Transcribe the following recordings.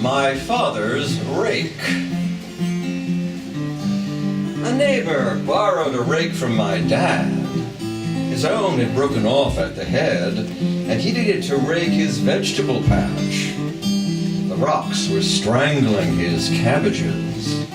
My father's rake. A neighbor borrowed a rake from my dad. His own had broken off at the head, and he needed to rake his vegetable patch. The rocks were strangling his cabbages.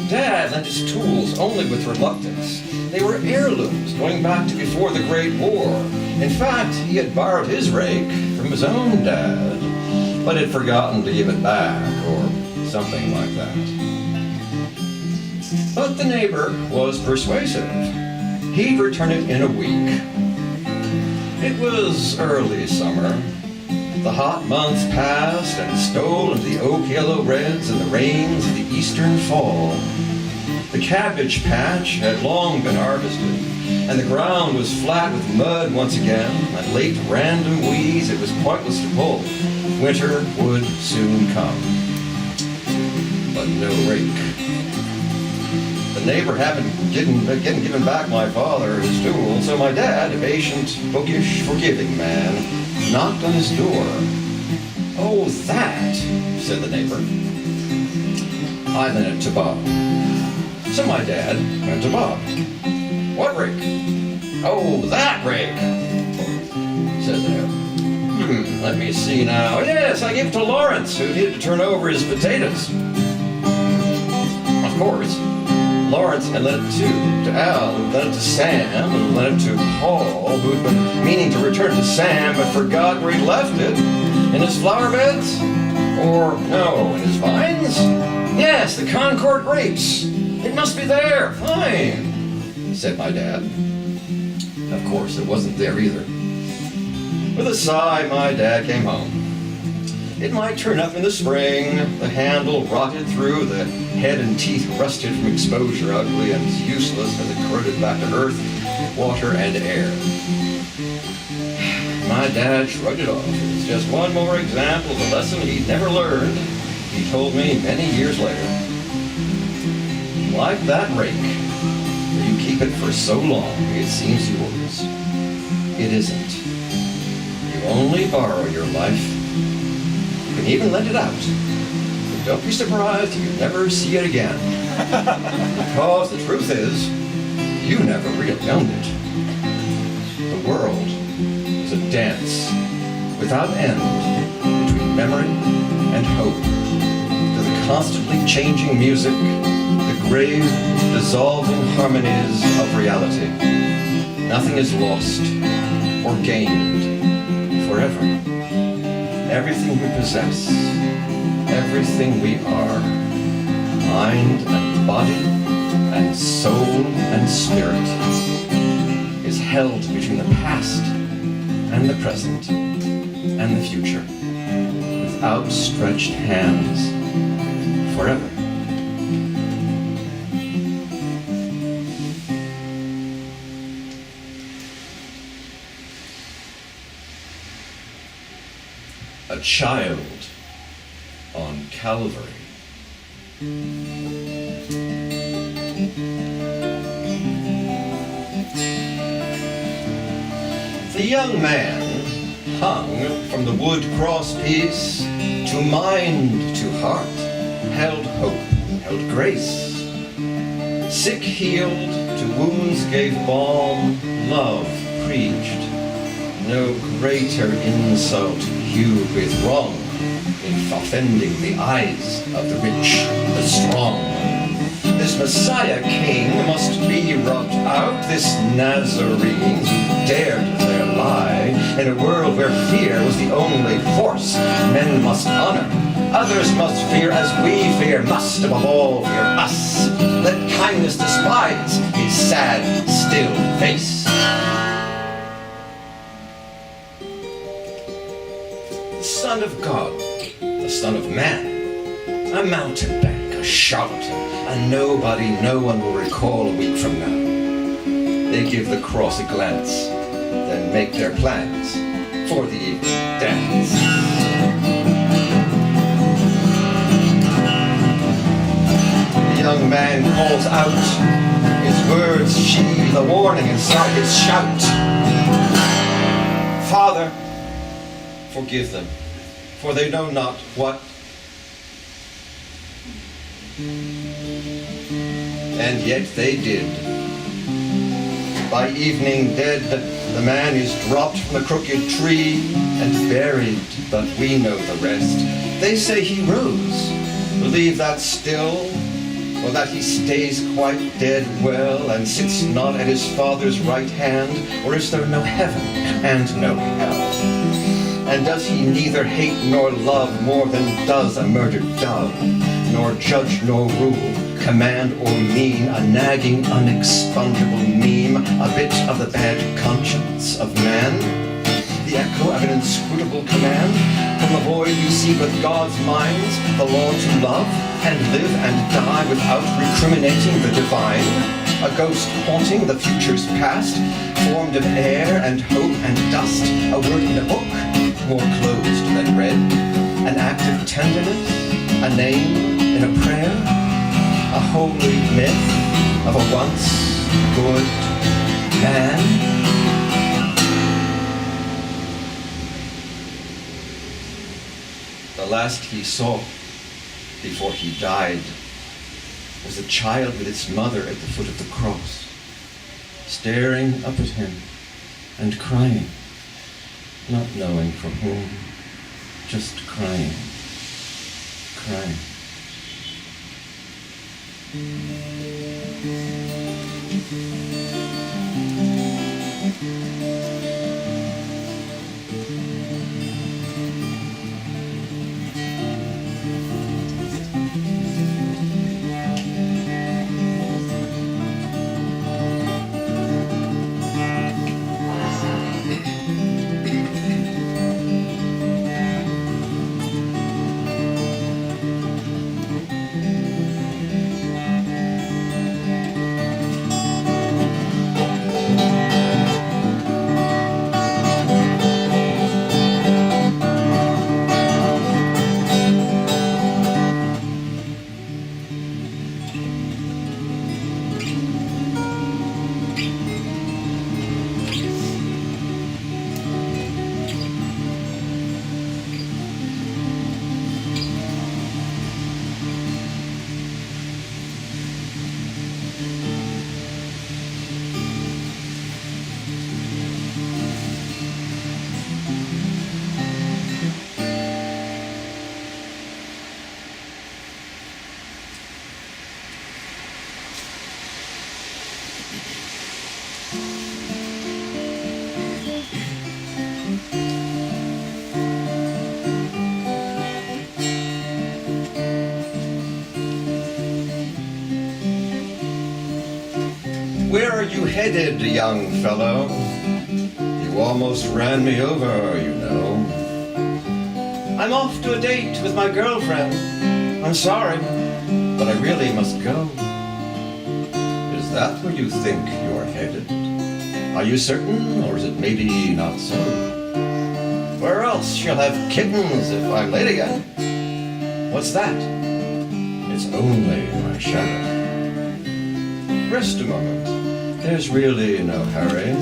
Dad lent his tools only with reluctance. They were heirlooms going back to before the Great War. In fact, he had borrowed his rake from his own dad, but had forgotten to give it back, or something like that. But the neighbor was persuasive. He'd return it in a week. It was early summer. The hot months passed and stole into the oak yellow reds and the rains of the eastern fall. The cabbage patch had long been harvested, and the ground was flat with mud once again, and late random weeds it was pointless to pull. Winter would soon come. But no rake. The neighbor hadn't given back my father his tool, so my dad, a patient, bookish, forgiving man, knocked on his door. "Oh, that," said the neighbor. I lent it to Bob. So my dad went to Bob. "What rake?" "Oh, that rake," said the neighbor. Let me see now. Yes, I gave it to Lawrence, who needed to turn over his potatoes." Of course, Lawrence had lent it to Al, who lent it to Sam, who lent it to Paul, who had been meaning to return it to Sam, but forgot where he'd left it. In his flower beds? Or, no, in his vines? Yes, the Concord grapes. It must be there. Fine, said my dad. Of course, it wasn't there either. With a sigh, my dad came home. It might turn up in the spring. The handle rotted through, the head and teeth rusted from exposure, ugly and useless as it corroded back to earth, water, and air. My dad shrugged it off. It was just one more example of a lesson he'd never learned, he told me many years later. Like that rake, where you keep it for so long it seems yours. It isn't. You only borrow your life. You can even lend it out. But don't be surprised if you never see it again. Because the truth is, you never really owned it. The world is a dance without end between memory and hope. To the constantly changing music, the grave, dissolving harmonies of reality. Nothing is lost or gained forever. Everything we possess, everything we are, mind and body and soul and spirit, is held between the past and the present and the future with outstretched hands forever. A child on Calvary. The young man hung from the wood crosspiece, to mind, to heart, held hope, held grace. Sick healed, to wounds gave balm, love preached. No greater insult hewed with wrong in offending the eyes of the rich, the strong. This Messiah King must be rubbed out, this Nazarene who dared their lie, in a world where fear was the only force men must honor. Others must fear as we fear, must above all fear us. Let kindness despise his sad, still face. The Son of God, the Son of Man, a mountebank, a charlatan, a nobody no one will recall a week from now. They give the cross a glance, then make their plans for the evening dance. The young man calls out, his words sheathe a warning inside his shout. Father, forgive them, for they know not what And yet they did. By evening dead, the man is dropped from the crooked tree and buried, but we know the rest. They say he rose. Believe that still, or that he stays quite dead well and sits not at his Father's right hand, or is there no heaven and no hell? And does he neither hate nor love more than does a murdered dove, nor judge nor rule, command or mean, a nagging, unexpungible meme, a bit of the bad conscience of man? The echo of an inscrutable command from the void you see with God's minds, the law to love and live and die without recriminating the divine, a ghost haunting the future's past, formed of air and hope and dust, a word in a book, more closed than read, an act of tenderness, a name in a prayer, a holy myth of a once good man. The last he saw before he died was a child with its mother at the foot of the cross, staring up at him and crying, not knowing for whom, just crying, crying. Where are you headed, young fellow? You almost ran me over, you know. I'm off to a date with my girlfriend. I'm sorry, but I really must go. Is that where you think you're headed? Are you certain, or is it maybe not so? Where else she'll have kittens if I'm late again? What's that? It's only my shadow. Rest a moment. There's really no hurry.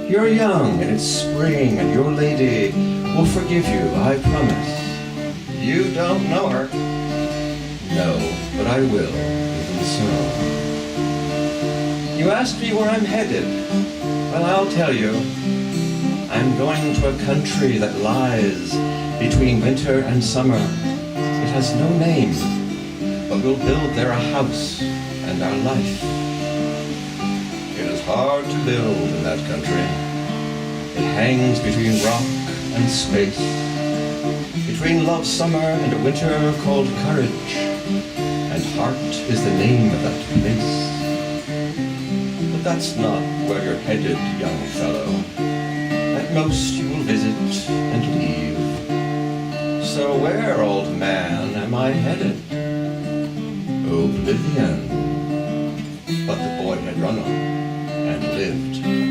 You're young and it's spring and your lady will forgive you, I promise. You don't know her. No, but I will, even so. You asked me where I'm headed. Well, I'll tell you. I'm going to a country that lies between winter and summer. It has no name, but we'll build there a house and our life. It is hard to build in that country. It hangs between rock and space, between love summer and a winter called courage, and heart is the name of that place. But that's not where you're headed, young fellow. At most you will visit and leave. So where, old man, am I headed? Oblivion. But the boy had run on and lived.